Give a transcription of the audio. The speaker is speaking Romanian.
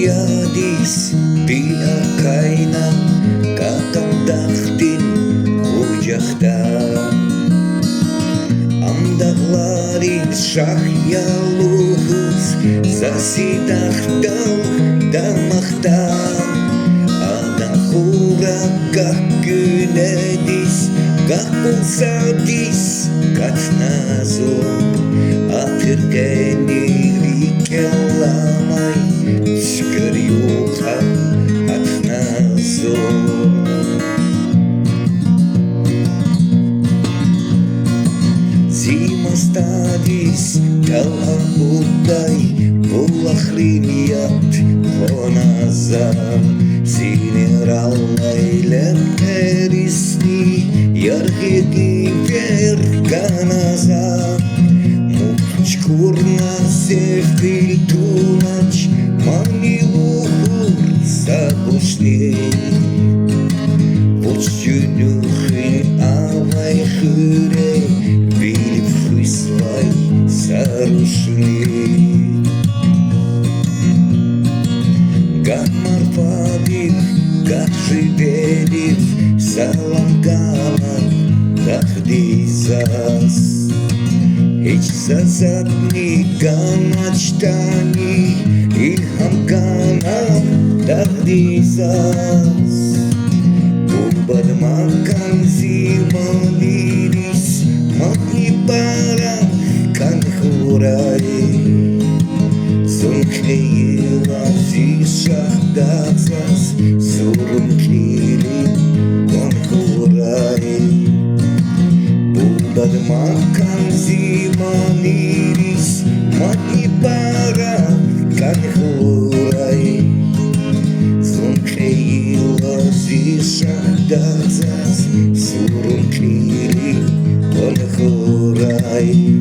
yadis pia kayna katandaktin ucakta Amdağların şahyaluğuz zasidaktal damakta Adan hura kak günedis kak pulsadis katnazon Atırgeni rikelamay çıkarıyorha atnazon Zima stadis talan buday Bulahriniyat honazam Siniralaylem terisni Yargedi verganazam Muchkurna sefil tunaч Manilухур sabusni Почтюнюхин авай хюре Билip хвислай sarusni Gamar padif, gachibelif Salam gaman, dahdizas Hiç zazatni ganaçtani İlham ganam, dahdizas Burbad makan zimaliris Magni barak kan hurai Zunkheila zishadazas Zurum kili kon hurai Burbad makan zimaliris Magni barak kan hurai Zunkheila zishadazas Zurum kili kon hurai